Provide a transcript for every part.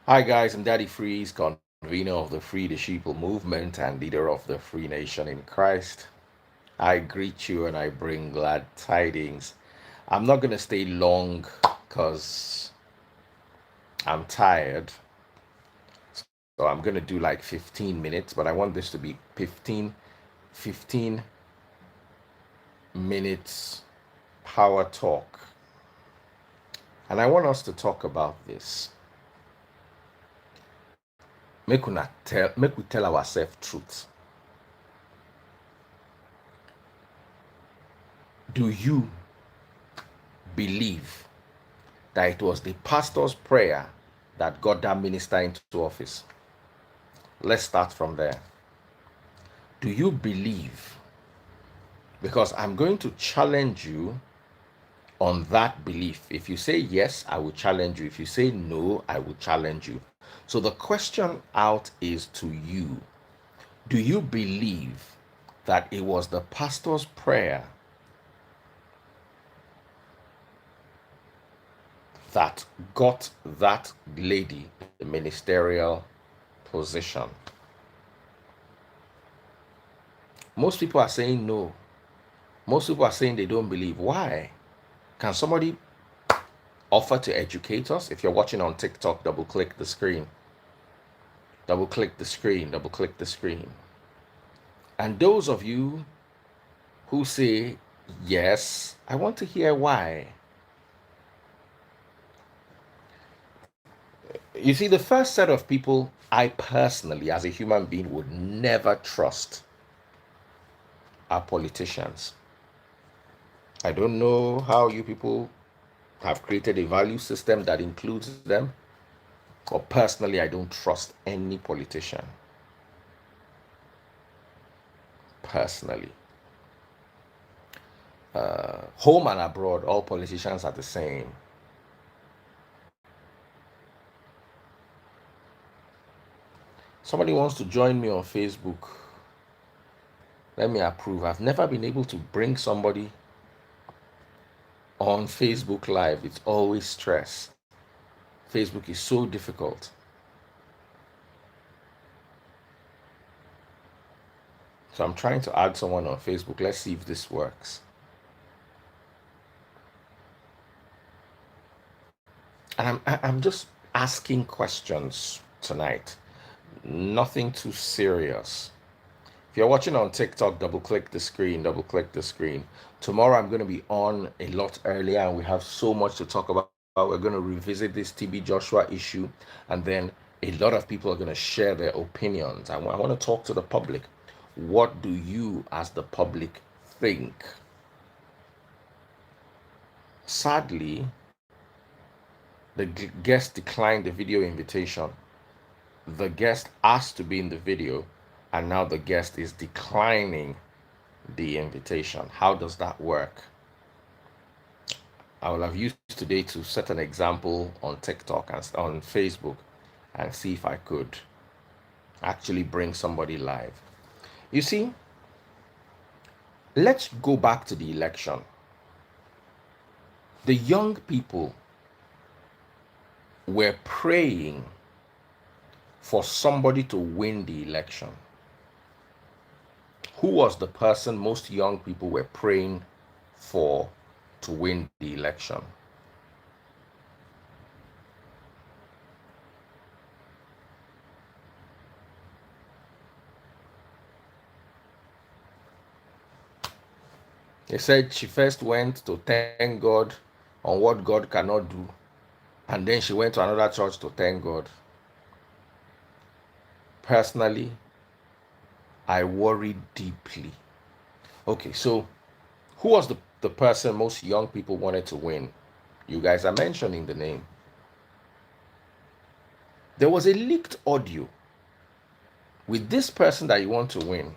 Hi guys, I'm Daddy Freeze, convener of the Free the Sheeple movement and leader of the Free Nation in Christ. I greet you and I bring glad tidings. I'm not gonna stay long because I'm tired. So I'm gonna do like 15 minutes, but I want this to be 15 minutes power talk. And I want us to talk about this. Make we tell ourselves truth. Do you believe that it was the pastor's prayer that got that minister into office? Let's start from there. Do you believe? Because I'm going to challenge you on that belief. If you say yes, I will challenge you. If you say no, I will challenge you. So the question out is to you. Do you believe that it was the pastor's prayer that got that lady the ministerial position? Most people are saying no. Most people are saying they don't believe. Why? Can somebody offer to educate us? If you're watching on TikTok, double click the screen. Double click the screen. Double click the screen. And those of you who say yes, I want to hear why. You see, the first set of people I personally, as a human being, would never trust are politicians. I don't know how you people have created a value system that includes them, but personally, I don't trust any politician. Personally. Home and abroad, all politicians are the same. Somebody wants to join me on Facebook. Let me approve. I've never been able to bring somebody on Facebook Live. It's always stress. Facebook is so difficult. So I'm trying to add someone on Facebook. Let's see if this works. And I'm just asking questions tonight. Nothing too serious. If you're watching on TikTok, double click the screen, double click the screen. Tomorrow I'm going to be on a lot earlier and we have so much to talk about. We're going to revisit this TB Joshua issue, and then a lot of people are going to share their opinions. I want to talk to the public. What do you, as the public, think? Sadly, the guest declined the video invitation. The guest asked to be in the video, and now the guest is declining the invitation. How does that work? I will have used today to set an example on TikTok and on Facebook and see if I could actually bring somebody live. You see, let's go back to the election. The young people were praying for somebody to win the election. Who was the person most young people were praying for to win the election? They said she first went to thank God on what God cannot do, and then she went to another church to thank God. Personally, I worry deeply. Okay, so who was the person most young people wanted to win? You guys are mentioning the name. There was a leaked audio with this person that you want to win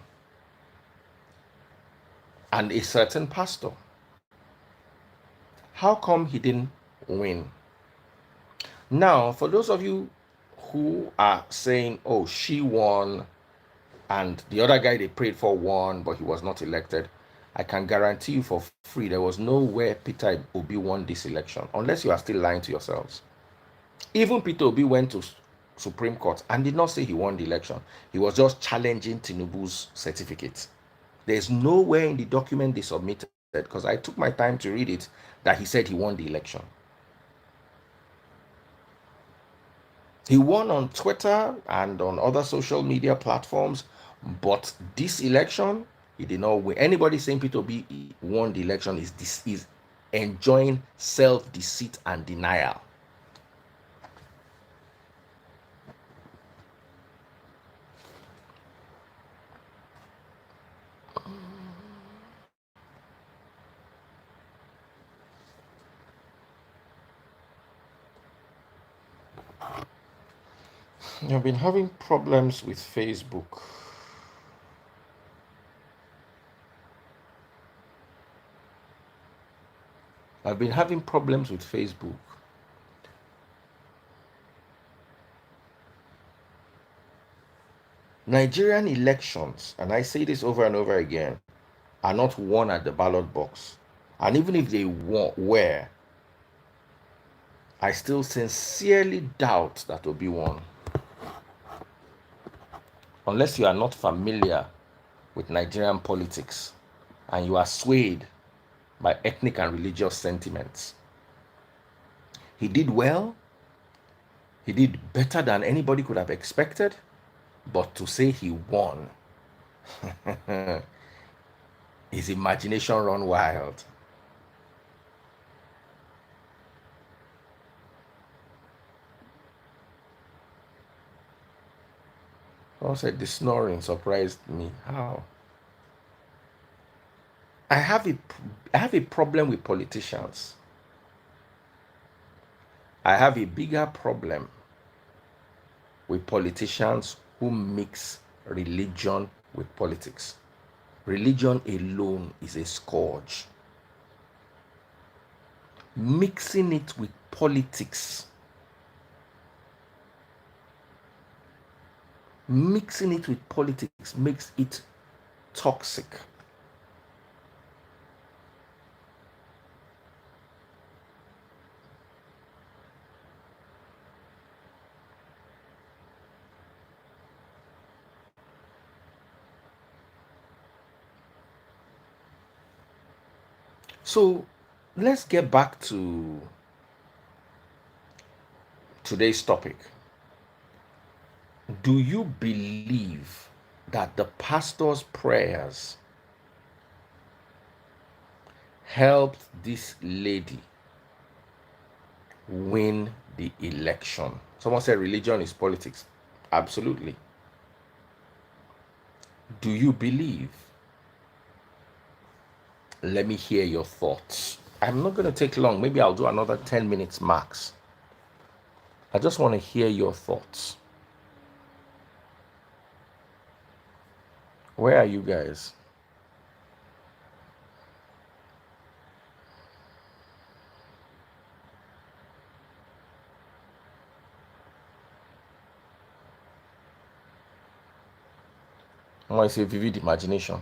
and a certain pastor. How come he didn't win? Now, for those of you who are saying, oh, she won and the other guy they prayed for won, but he was not elected, I can guarantee you for free there was nowhere Peter Obi won this election, unless you are still lying to yourselves. Even Peter Obi went to Supreme Court and did not say he won the election. He was just challenging Tinubu's certificate. There's nowhere in the document they submitted, because I took my time to read it, that he said he won the election. He won on Twitter and on other social media platforms, but this election, he did not win. Anybody saying Peter Obi won the election is enjoying self-deceit and denial. I've been having problems with Facebook. I've been having problems with Facebook. Nigerian elections, and I say this over and over again, are not won at the ballot box. And even if they were, I still sincerely doubt that Obi won. Unless you are not familiar with Nigerian politics and you are swayed by ethnic and religious sentiments. He did well. He did better than anybody could have expected. But to say he won, his imagination run wild. Someone said the snoring surprised me. How? I have a problem with politicians. I have a bigger problem with politicians who mix religion with politics. Religion alone is a scourge. Mixing it with politics, makes it toxic. So let's get back to today's topic. Do you believe that the pastor's prayers helped this lady win the election? Someone said religion is politics. Absolutely. Do you believe? Let me hear your thoughts. I'm not going to take long. Maybe I'll do another 10 minutes max. I just want to hear your thoughts. Where are you guys? I want to say vivid imagination.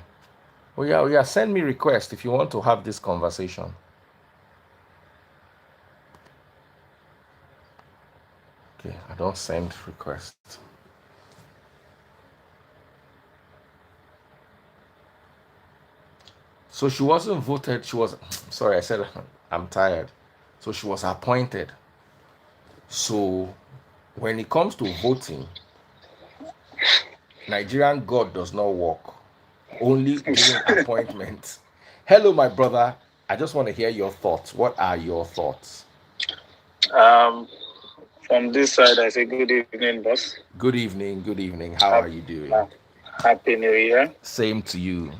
Oh yeah, send me request if you want to have this conversation. Okay, I don't send requests. So she wasn't voted, she was, sorry, I said I'm tired. So she was appointed. So when it comes to voting, Nigerian God does not work. Only during appointments. Hello, my brother. I just want to hear your thoughts. What are your thoughts? From this side, I say good evening, boss. Good evening. Good evening. How are you doing? Happy New Year. Same to you.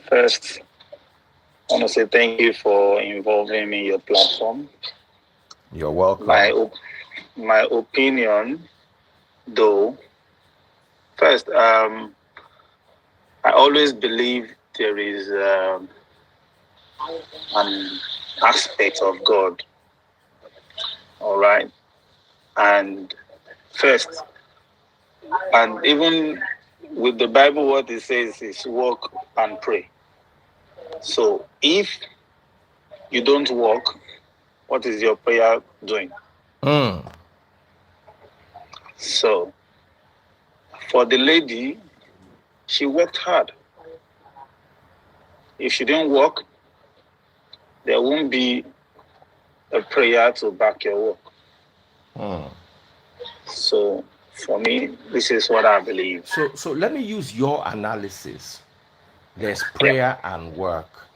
First, I want to say thank you for involving me in your platform. You're welcome. My opinion, though, first, I always believe there is an aspect of God. All right. And first, and even with the Bible, what it says is walk and pray. So if you don't walk, what is your prayer doing? So for the lady, she worked hard. If she didn't work, there won't be a prayer to back your work. So for me, this is what I believe. So let me use your analysis. There's Yeah. prayer and work.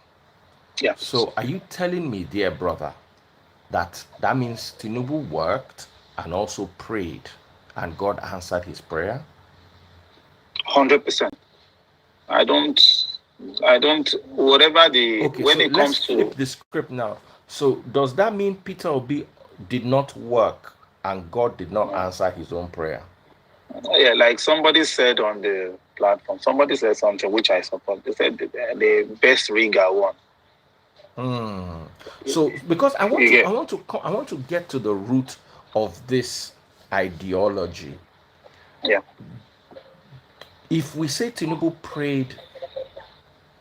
Yeah. So are you telling me, dear brother, that means Tinubu worked and also prayed and God answered his prayer? 100%. I don't, whatever Okay, when so it let's comes to, flip the script now. So does that mean Peter Obi did not work and God did not answer his own prayer? yeah, like somebody said on the platform, somebody said something which I support. They said the best rigger won. So because I want You to get, I want to I want to get to the root of this ideology. yeah. If we say Tinubu prayed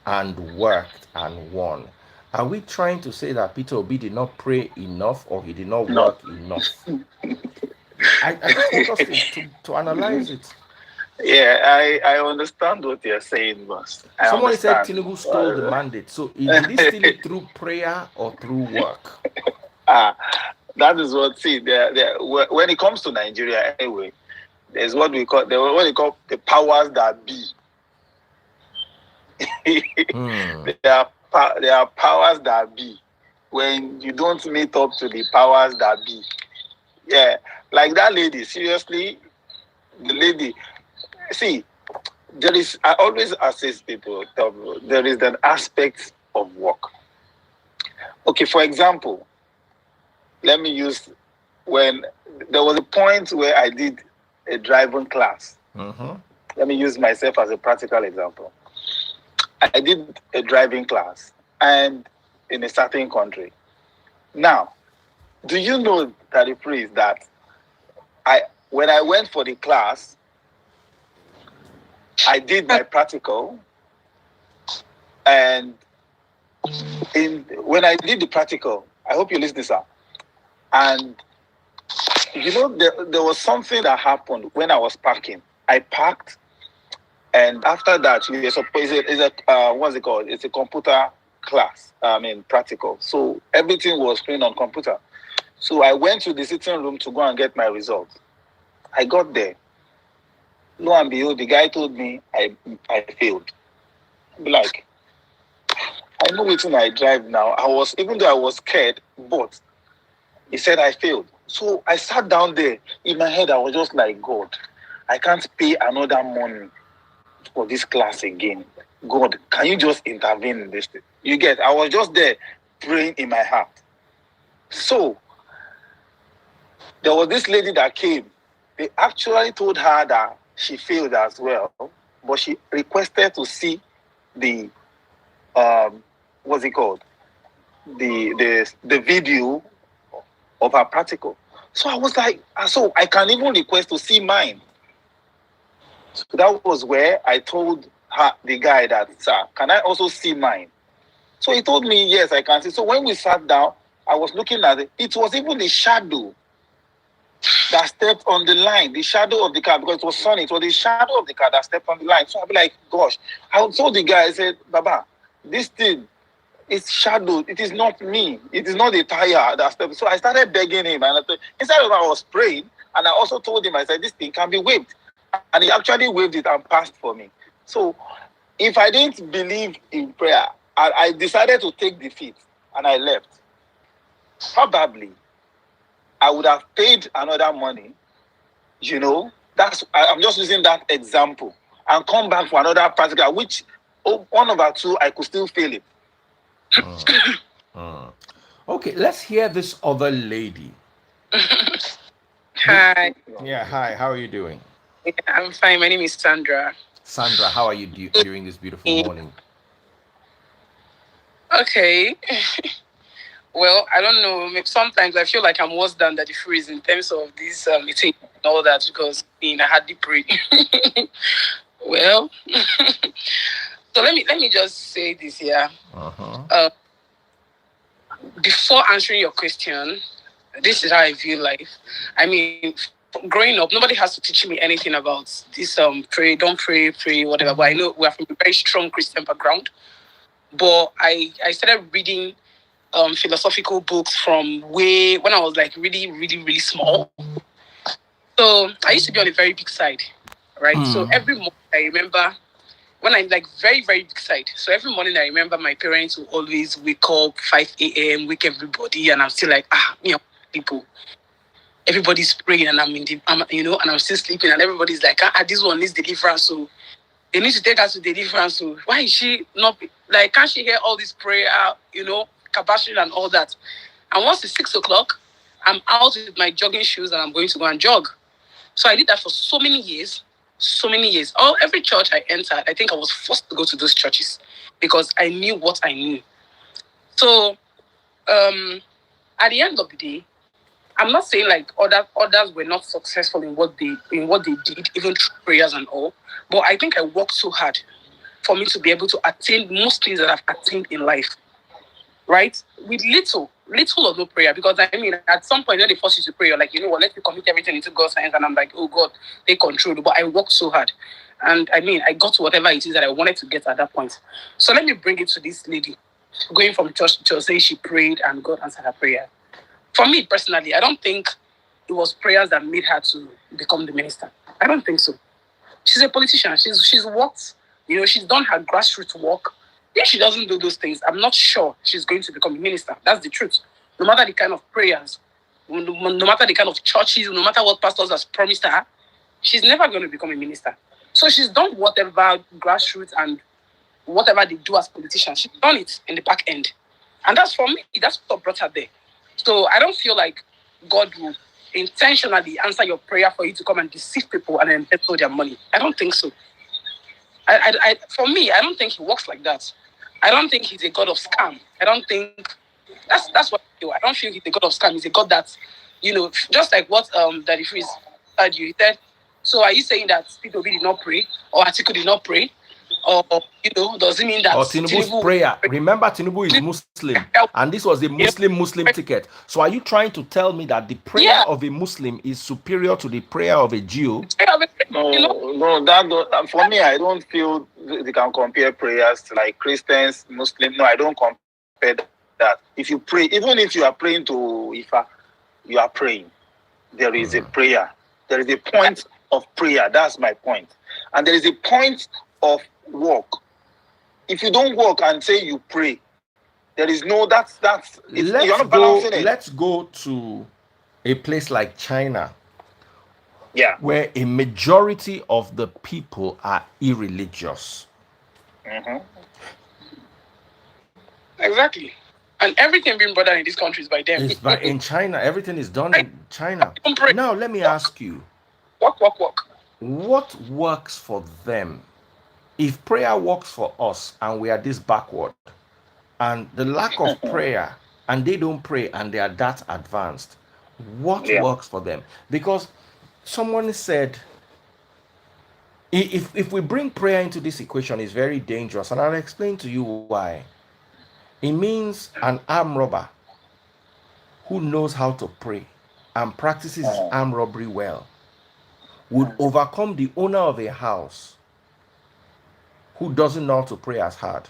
and worked and won, are we trying to say that Peter Obi did not pray enough or he did not No. work enough? I just want us to analyze it. Yeah, I understand what you're saying, boss. I Somebody said understand. Tinubu stole the mandate. So did he steal it through prayer or through work? Ah, that is what, see, when it comes to Nigeria, anyway, there's what we call the powers that be. There are powers that be. When you don't meet up to the powers that be, yeah, like that lady. Seriously, the lady. See, there is. I always assist people. There is an aspect of work. Okay, for example, let me use when there was a point where I did a driving class. Let me use myself as a practical example. I did a driving class and in a certain country. Now, do you know that the phrase that when I went for the class, I did my practical, and when I did the practical, I hope you listen, sir. And there was something that happened when I was parking. I parked, and after that, you're supposed what's it called? It's a computer class. I mean practical. So everything was screened on computer. So I went to the sitting room to go and get my results. I got there. Lo and behold, the guy told me I failed. Be like, I know which I drive now. Even though I was scared, but he said I failed. So I sat down there. In my head, I was just like, God, I can't pay another money for this class again. God, can you just intervene in this thing? You get, I was just there praying in my heart. So there was this lady that came. They actually told her that she failed as well, but she requested to see the what's it called? The video of her practical. So I was like, so I can even request to see mine. So that was where I told the guy that, sir, can I also see mine? So he told me, yes, I can see. So when we sat down, I was looking at it. It was even the shadow that stepped on the line, the shadow of the car, because it was sunny. It was the shadow of the car that stepped on the line. So I'll be like, gosh. I told the guy, I said, Baba, this thing is shadowed. It is not me. It is not the tire that stepped. So I started begging him. And instead of I was praying, and I also told him, I said, this thing can be waved. And he actually waved it and passed for me. So if I didn't believe in prayer, I decided to take defeat and I left. Probably I would have paid another money. I'm just using that example and come back for another practical, which 1/2 I could still fail it. Okay, let's hear this other lady. Hi. Yeah, hi. How are you doing? Yeah, I'm fine. My name is Sandra. Sandra, how are you doing this beautiful morning? Okay. Well, I don't know. Sometimes I feel like I'm worse than the freeze in terms of this meeting and all that because I hardly pray. Well, so let me just say this here. Before answering your question, this is how I view life. I mean, growing up, nobody has to teach me anything about this. Pray, don't pray, pray, whatever. But I know we are from a very strong Christian background. But I started reading philosophical books from way when I was like really, really, really small. So I used to be on a very big side, right? So every morning I remember when I'm like very, very big side. So every morning I remember my parents will always wake up 5 a.m., wake everybody, and I'm still like, people. Everybody's praying and and I'm still sleeping, and everybody's like, this one needs deliverance. So they need to take us to deliverance. So why is she not like, can't she hear all this prayer, kabashing and all that? And once it's 6 o'clock, I'm out with my jogging shoes and I'm going to go and jog. So I did that for so many years, so many years. Every church I entered, I think I was forced to go to those churches because I knew what I knew. So at the end of the day, I'm not saying like others were not successful in what they did, even through prayers and all. But I think I worked so hard for me to be able to attain most things that I've attained in life, right? With little or no prayer. Because I mean, at some point, when they force you to pray, you're like, you know what, let me commit everything into God's hands. And I'm like, oh God, take control. But I worked so hard. And I mean, I got to whatever it is that I wanted to get at that point. So let me bring it to this lady going from church to church, saying she prayed and God answered her prayer. For me personally, I don't think it was prayers that made her to become the minister. I don't think so. She's a politician. She's worked, she's done her grassroots work. If she doesn't do those things, I'm not sure she's going to become a minister. That's the truth. No matter the kind of prayers, no matter the kind of churches, no matter what pastors has promised her, she's never going to become a minister. So she's done whatever grassroots and whatever they do as politicians. She's done it in the back end. And that's for me. That's what brought her there. So I don't feel like God will intentionally answer your prayer for you to come and deceive people and then embezzle their money. I don't think so. For me, I don't think he works like that. I don't think he's a God of scam. I don't think that's what I feel. I don't feel he's a God of scam. He's a God that, just like what Daddy Freeze said, you said. So are you saying that Peter Obi did not pray or Atiku did not pray? Or does it mean that Tinubu's prayer? Remember, Tinubu is Muslim, and this was a Muslim ticket. So, are you trying to tell me that the prayer of a Muslim is superior to the prayer of a Jew? No, for me, I don't feel they can compare prayers to like Christians, Muslims. No, I don't compare that. If you pray, even if you are praying to Ifa, you are praying. There is a prayer. There is a point of prayer. That's my point. And there is a point of work. If you don't work and say you pray, there is no you're not balancing it. Let's go to a place like China, where a majority of the people are irreligious. Exactly. And everything being brought in these countries by them. In China, everything is done in China. Now, let me ask you. Work. What works for them? If prayer works for us and we are this backward, and the lack of prayer, and they don't pray and they are that advanced, what works for them? Because someone said, if we bring prayer into this equation, it's very dangerous. And I'll explain to you why. It means an armed robber who knows how to pray and practices armed robbery well would overcome the owner of a house who doesn't know how to pray as hard.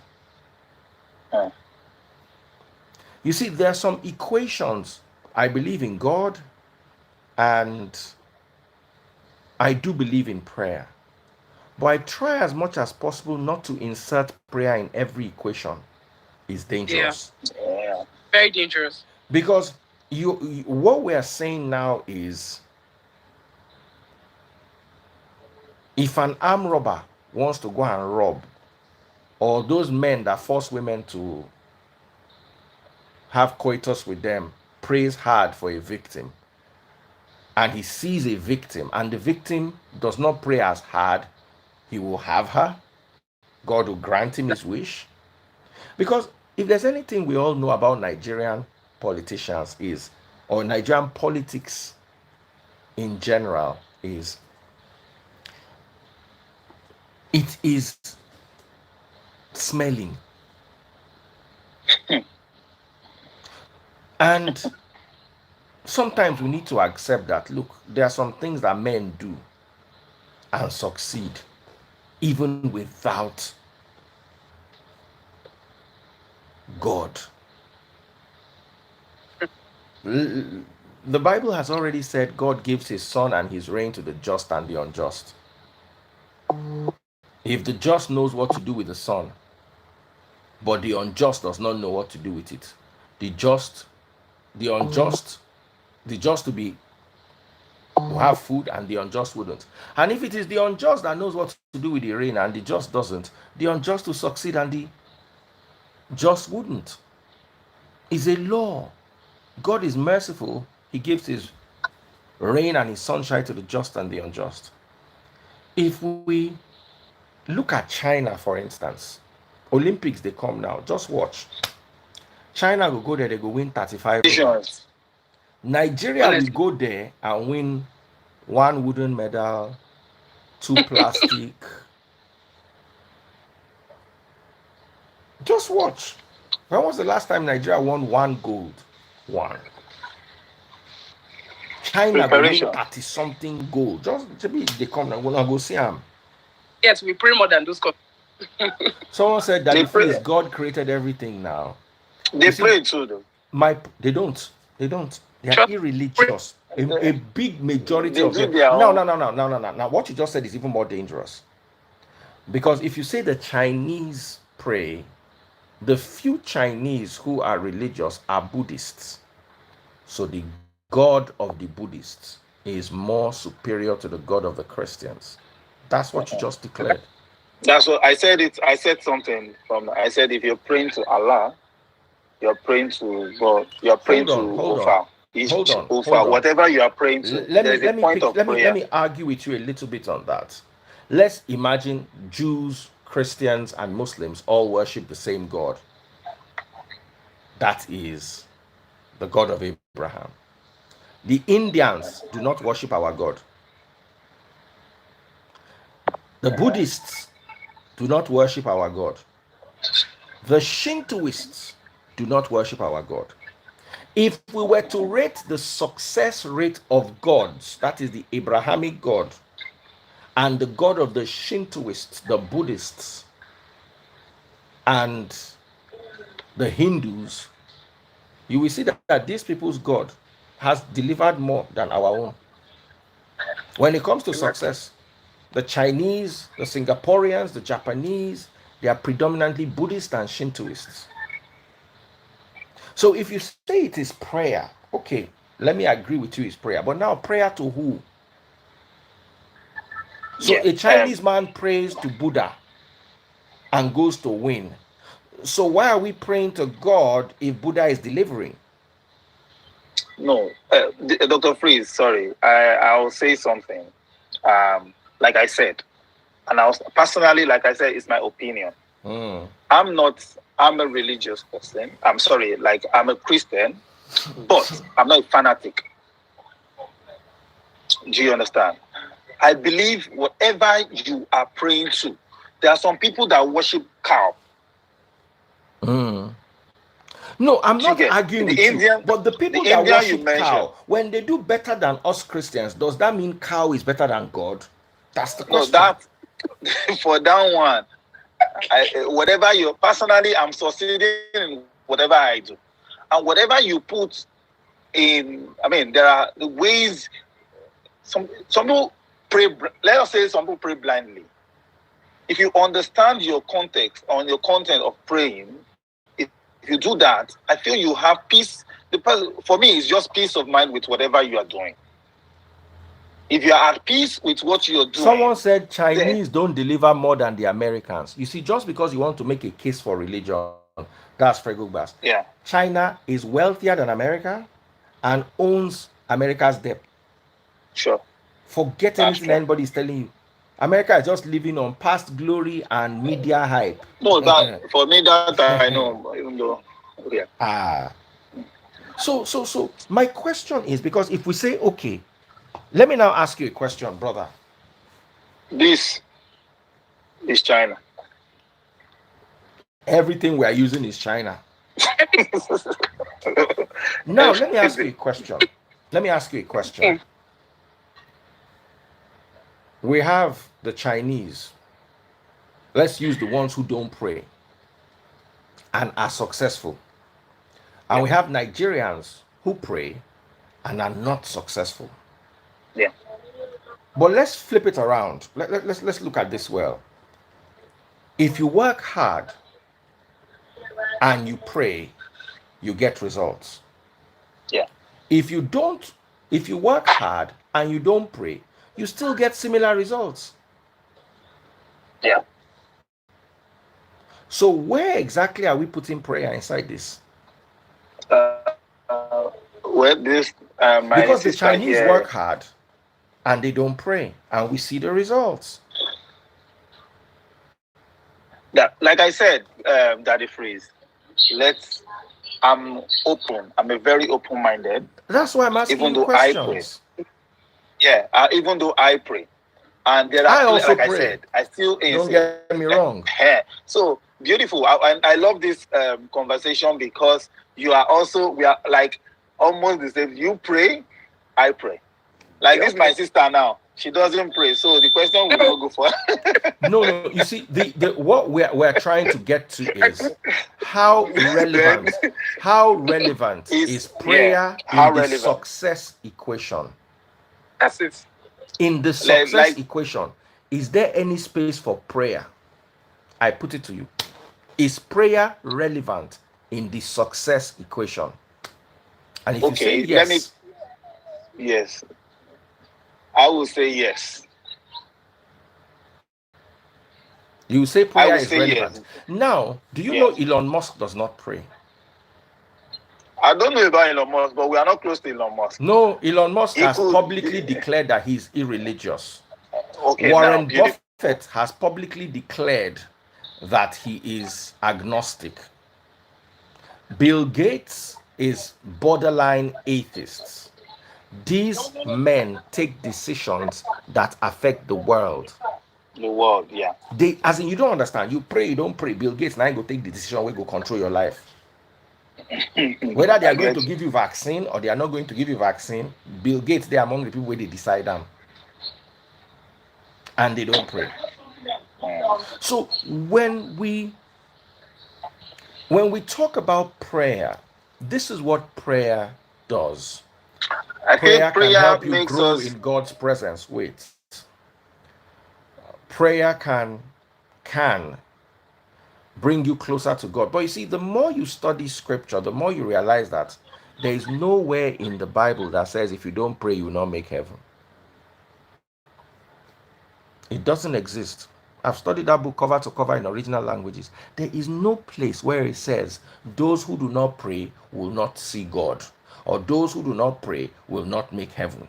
You see, there are some equations. I believe in God, and I do believe in prayer. But I try as much as possible not to insert prayer in every equation. It's dangerous. Yeah. Very dangerous. Because what we are saying now is, if an armed robber wants to go and rob, or those men that force women to have coitus with them prays hard for a victim, and he sees a victim and the victim does not pray as hard, he will have her. God will grant him his wish. Because if there's anything we all know about Nigerian politicians or Nigerian politics in general, is it is smelling. And sometimes we need to accept that, look, there are some things that men do and succeed even without God. The Bible has already said God gives his sun and his rain to the just and the unjust. If the just knows what to do with the sun, but the unjust does not know what to do with it, the just, the unjust, the just to be will have food and the unjust wouldn't. And if it is the unjust that knows what to do with the rain and the just doesn't, the unjust will succeed and the just wouldn't. It's a law. God is merciful. He gives his rain and his sunshine to the just and the unjust. If we look at China, for instance, Olympics, they come now. Just watch. China will go there, they go win 35 medals. Nigeria will go there and win one wooden medal, two plastic. Just watch. When was the last time Nigeria won one gold? One. China will win 30 something gold. Just maybe they come and we'll go see them. Yes, we pray more than those countries. Someone said that if God created everything now. They pray too, though. They don't. They don't. They are irreligious. A big majority of them. No. Now, what you just said is even more dangerous. Because if you say the Chinese pray, the few Chinese who are religious are Buddhists. So the God of the Buddhists is more superior to the God of the Christians. That's what you just declared. That's what I said. I said something from. I said if you're praying to Allah, you're praying to God. You're praying to Ofa. Hold on. Whatever you are praying to. Let me argue with you a little bit on that. Let's imagine Jews, Christians, and Muslims all worship the same God. That is the God of Abraham. The Indians do not worship our God. The Buddhists do not worship our God. The Shintoists do not worship our God. If we were to rate the success rate of gods, that is the Abrahamic God, and the God of the Shintoists, the Buddhists, and the Hindus, you will see that these people's God has delivered more than our own. When it comes to success, the Chinese, the Singaporeans, the Japanese, they are predominantly Buddhist and Shintoists. So if you say it is prayer, okay, let me agree with you, it's prayer. But now prayer to who? So a Chinese man prays to Buddha and goes to win. So why are we praying to God if Buddha is delivering? No, Dr. Freeze, sorry, I'll say something. Like I said, and personally, like I said, it's my opinion. I'm a religious person. I'm sorry, like I'm a Christian, but I'm not a fanatic. Do you understand? I believe whatever you are praying to, there are some people that worship cow. No, I'm not arguing with you. But the people that worship cow, when they do better than us Christians, does that mean cow is better than God? That's the question. No, that for that one, whatever you personally, I'm succeeding in whatever I do, and whatever you put in. I mean, there are the ways. Some people pray. Let us say some people pray blindly. If you understand your context on your content of praying, if you do that, I feel you have peace. For me, it's just peace of mind with whatever you are doing. If you are at peace with what you're doing. Someone said Chinese don't deliver more than the Americans. You see, just because you want to make a case for religion, that's Fregogbas. Yeah. China is wealthier than America and owns America's debt. Sure. Forget anything anybody is telling you. America is just living on past glory and media hype. No, that for me that I know, even though yeah. So my question is, because if we say okay, let me now ask you a question, brother. This is China. Everything we are using is China. Now, let me ask you a question. Let me ask you a question. Okay. We have the Chinese. Let's use the ones who don't pray and are successful. And we have Nigerians who pray and are not successful. Yeah. But let's flip it around. Let's look at this well. If you work hard and you pray, you get results. Yeah. If you don't, if you work hard and you don't pray, you still get similar results. Yeah. So where exactly are we putting prayer inside this? Well, this my Because the sister Chinese here. work hard and they don't pray, and we see the results. That, like I said, Daddy Freeze. I'm open. I'm a very open-minded. That's why I'm asking Even you though I pray. questions. Yeah. Even though I pray, and there I are, also like I pray. said, I still Don't get me wrong. So beautiful. I love this conversation because we are like almost the same. You pray, I pray. Like this, my sister now, she doesn't pray. So the question will not go for. No. You see, the what we're trying to get to is how relevant is prayer in the success equation. That's it. In the success equation, is there any space for prayer? I put it to you. Is prayer relevant in the success equation? And if you say yes, yes, I will say yes. You say prayer is relevant. Yes. Now, do you know Elon Musk does not pray? I don't know about Elon Musk, but we are not close to Elon Musk. No, Elon Musk has publicly declared that he's irreligious. Warren Buffett has publicly declared that he is agnostic. Bill Gates is borderline atheist. These men take decisions that affect the world. The world, yeah. They, as in, you don't understand. You pray, you don't pray. Bill Gates now go take the decision where go control your life. Whether they are going to give you vaccine or they are not going to give you vaccine, Bill Gates, they are among the people where they decide them. And they don't pray. So when we talk about prayer, this is what prayer does. Prayer can help you grow in God's presence. Wait. Prayer can bring you closer to God. But you see, the more you study scripture, the more you realize that there is nowhere in the Bible that says if you don't pray, you will not make heaven. It doesn't exist. I've studied that book cover to cover in original languages. There is no place where it says those who do not pray will not see God, or those who do not pray will not make heaven.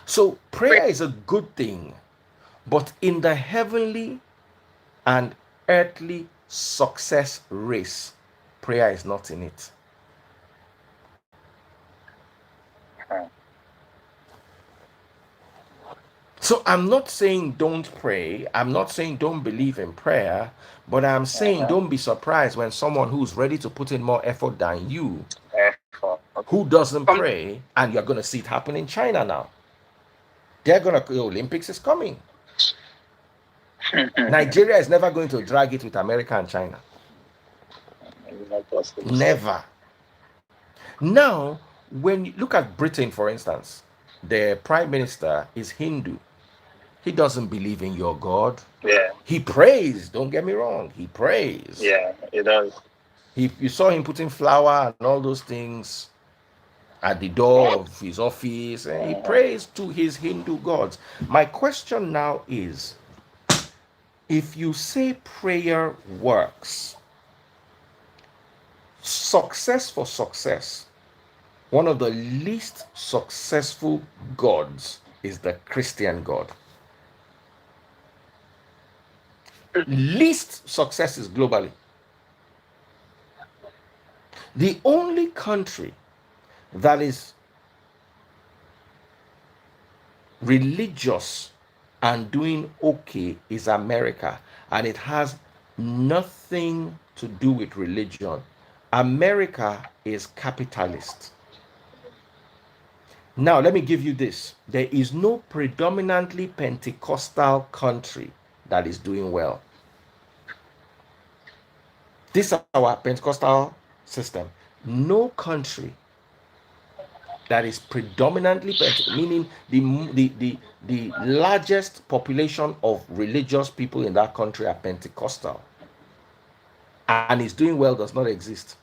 So prayer is a good thing, but in the heavenly and earthly success race, prayer is not in it. So I'm not saying don't pray. I'm not saying don't believe in prayer, but I'm saying don't be surprised when someone who's ready to put in more effort than you, who doesn't pray, and you're going to see it happen in China now. They're going to, the Olympics is coming. Nigeria is never going to drag it with America and China. Never. Now, when you look at Britain, for instance, the prime minister is Hindu. He doesn't believe in your God. Yeah. He prays. Don't get me wrong. He prays. Yeah, he does. You saw him putting flour and all those things at the door of his office, and he prays to his Hindu gods. My question now is, if you say prayer works, success for success, one of the least successful gods is the Christian God. Least successes globally. The only country that is religious and doing okay is America, and it has nothing to do with religion. America is capitalist. Now, let me give you this. There is no predominantly Pentecostal country that is doing well. This is our Pentecostal system. No country that is predominantly meaning the largest population of religious people in that country are Pentecostal, and is doing well, does not exist.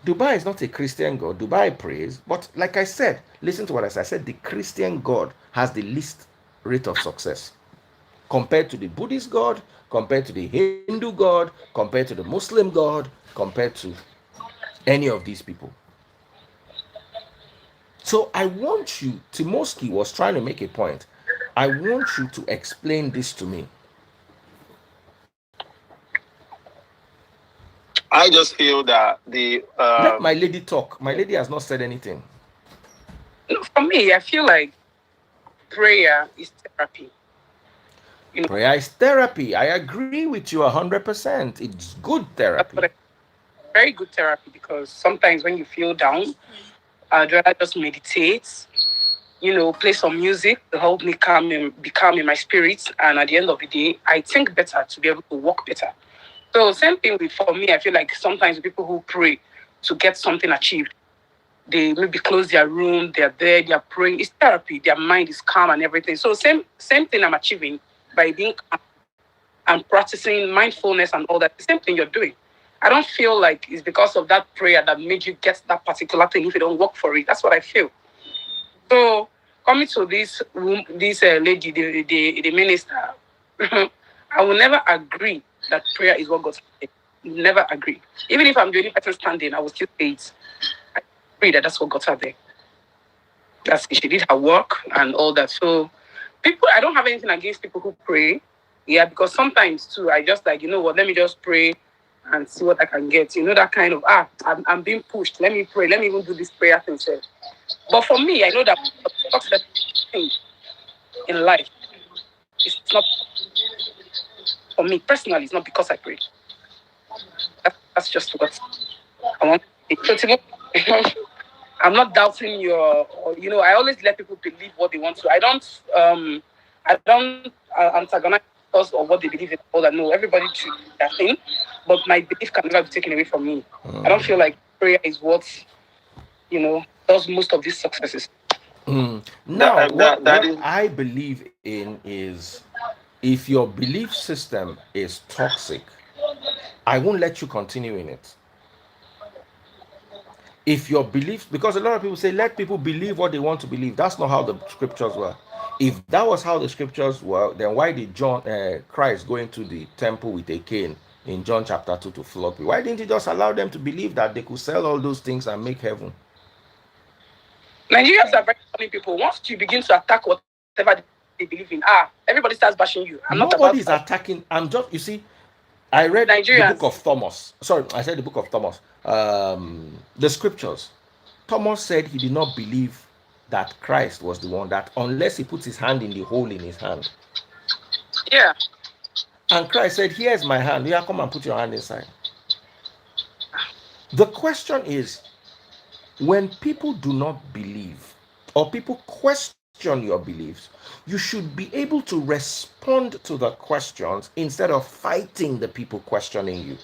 Dubai is not a Christian God. Dubai prays, but like I said, listen to what I said. I said the Christian God has the least rate of success compared to the Buddhist God, compared to the Hindu God, compared to the Muslim God, compared to any of these people. So I want you, Timoski was trying to make a point. I want you to explain this to me. I just feel that Let my lady talk. My lady has not said anything. For me, I feel like prayer is therapy. Prayer is therapy. I agree with you 100%. It's good therapy. Very good therapy, because sometimes when you feel down, I'd rather just meditate, play some music to help me be calm in my spirit. And at the end of the day, I think better to be able to walk better. So same thing for me. I feel like sometimes people who pray to get something achieved, they maybe close their room, they're there, they're praying. It's therapy. Their mind is calm and everything. So same thing I'm achieving by being calm and practicing mindfulness and all that. The same thing you're doing. I don't feel like it's because of that prayer that made you get that particular thing if you don't work for it. That's what I feel. So coming to this lady, the minister, I will never agree that prayer is what got me. Never agree. Even if I'm the only person standing, I will still say it. I agree that that's what got her there. She did her work and all that. So I don't have anything against people who pray. Yeah, because sometimes too, I just like, what, let me just pray and see what I can get. That kind of, I'm being pushed. Let me pray. Let me even do this prayer thing first. But for me, I know that success thing in life, it's not, for me personally, it's not because I pray. That's just what I want. So I'm not doubting I always let people believe what they want to. I don't antagonize because of what they believe in. All that. No, everybody should do their thing, but my belief can never be taken away from me. I don't feel like prayer is what does most of these successes. Now, what I believe in is, if your belief system is toxic, I won't let you continue in it. If your beliefs, because a lot of people say, let people believe what they want to believe. That's not how the scriptures were. If that was how the scriptures were, then why did Christ go into the temple with a cane in John chapter 2 to flog people? Why didn't he just allow them to believe that they could sell all those things and make heaven? Nigerians are very funny people. Once you begin to attack whatever they believe in, everybody starts bashing you. Nobody is attacking. You see, I read the book of Thomas. Sorry, I said the book of Thomas. The scriptures. Thomas said he did not believe that Christ was the one, that unless he puts his hand in the hole in his hand. Yeah. And Christ said, here's my hand. Yeah, come and put your hand inside. The question is, when people do not believe or people question your beliefs, you should be able to respond to the questions instead of fighting the people questioning you.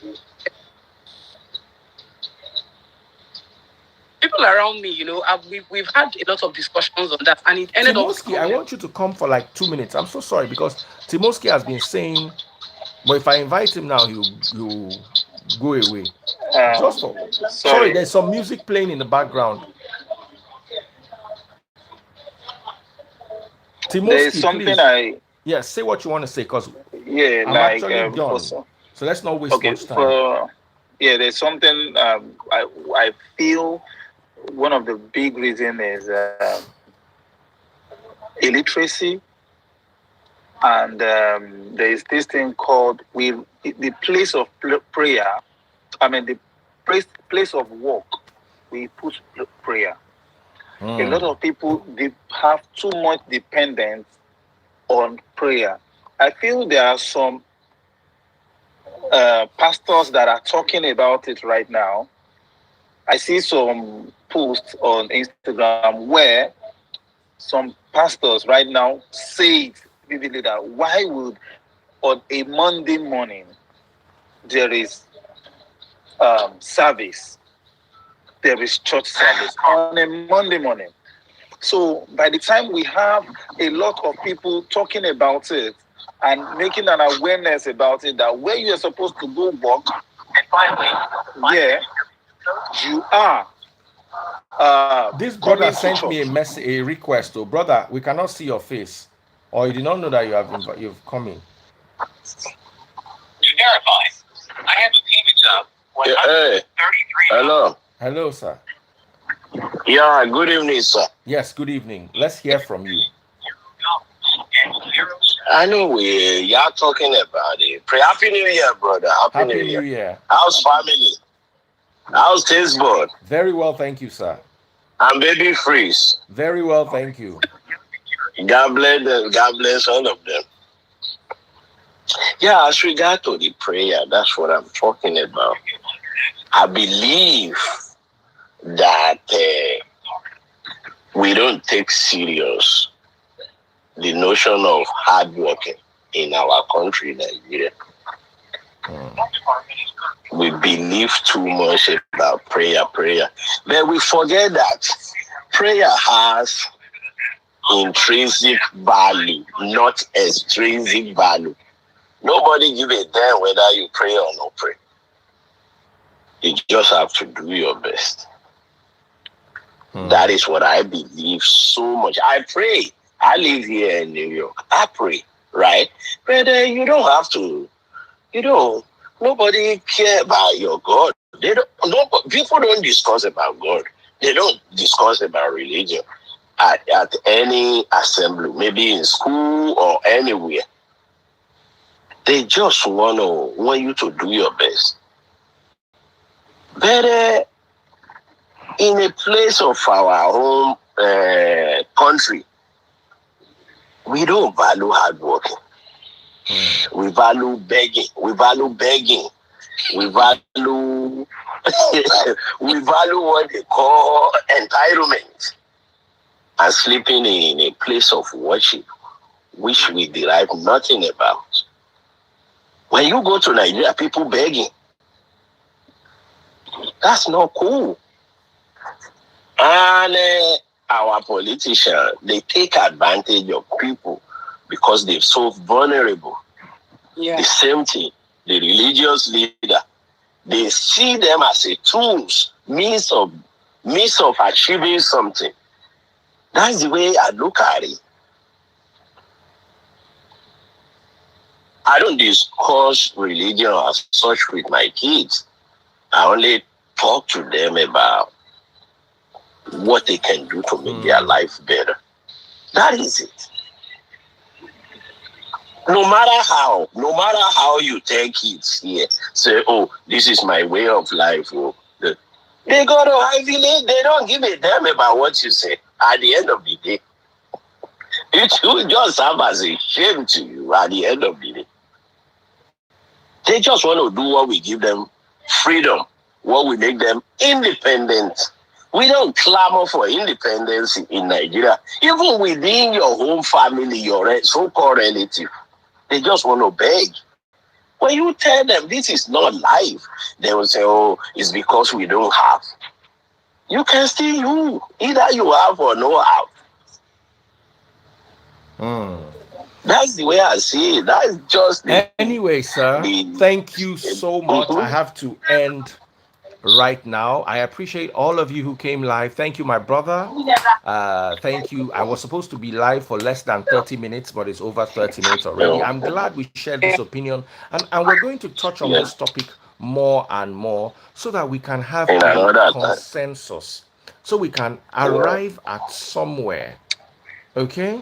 People around me, we've had a lot of discussions on that, and it ended Timoski, I want you to come for like 2 minutes. I'm so sorry, because Timoski has been saying, but if I invite him now, he'll go away. Just for sorry, there's some music playing in the background. Timoski, please. Yes, say what you want to say, because I'm actually done. So let's not waste much time. There's something I feel one of the big reasons is illiteracy, and there is this thing called the place of prayer. I mean, the place of work, we put prayer. A lot of people, they have too much dependence on prayer. I feel there are some pastors that are talking about it right now. I see some posts on Instagram where some pastors right now say it vividly that why would on a Monday morning there is service, there is church service on a Monday morning. So by the time we have a lot of people talking about it and making an awareness about it, that where you are supposed to go work, yeah, you are This coming brother to sent me church. a request. Oh, brother, we cannot see your face, or you did not know that you've come in. To verify, I have a payment of $133. Hello. Hello, sir. Yeah, good evening, sir. Yes, good evening. Let's hear from you. I know you're talking about it. Happy New Year, brother. Happy New Year. How's family? How's Tasboard? Very well, thank you, sir. And baby Freeze. Very well, thank you. God bless them. God bless all of them. Yeah, as regard to the prayer, that's what I'm talking about. I believe that we don't take serious the notion of hard working in our country, Nigeria. We believe too much about prayer, but we forget that prayer has intrinsic value, not extrinsic value. Nobody give a damn whether you pray or not pray. You just have to do your best. That is what I believe so much. I pray. I live here in New York. I pray, right? But you don't have to. Nobody care about your God. They don't. No, people don't discuss about God. They don't discuss about religion at any assembly, maybe in school or anywhere. They just want you to do your best. But in a place of our home country, we don't value hard working. We value begging. We value we value what they call entitlement, and sleeping in a place of worship, which we derive nothing about. When you go to Nigeria, people begging. That's not cool. And our politicians, they take advantage of people because they're so vulnerable. Yeah. The same thing, the religious leader, they see them as a tools, means of achieving something. That's the way I look at it. I don't discuss religion as such with my kids. I only talk to them about what they can do to make their life better. That is it. No matter how you take it here, say, oh, this is my way of life. Oh, they go to Ivy League, they don't give a damn about what you say. At the end of the day, it will just serve as a shame to you at the end of the day. They just want to do what we give them freedom, what we make them independent. We don't clamor for independence in Nigeria. Even within your home family, your so-called relative, they just want to beg. When you tell them this is not life, they will say, oh, it's because we don't have. You can still you. Either you have or no have. That's the way I see it. That's just anyway, sir. Thank you so much. I have to end right now. I appreciate all of you who came live. Thank you, my brother. Thank you. I was supposed to be live for less than 30 minutes, but it's over 30 minutes already. I'm glad we shared this opinion, and we're going to touch on this topic more and more so that we can have a consensus, so we can arrive at somewhere. Okay?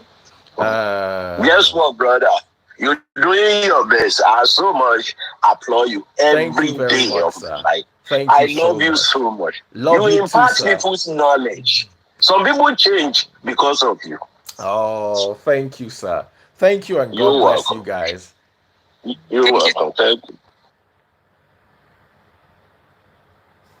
Guess what, brother? You're doing your best. I so much applaud you every day of your life. I love you so much. You impart people's knowledge. Some people change because of you. Oh, thank you, sir. Thank you, and God bless you guys. You're welcome. Thank you.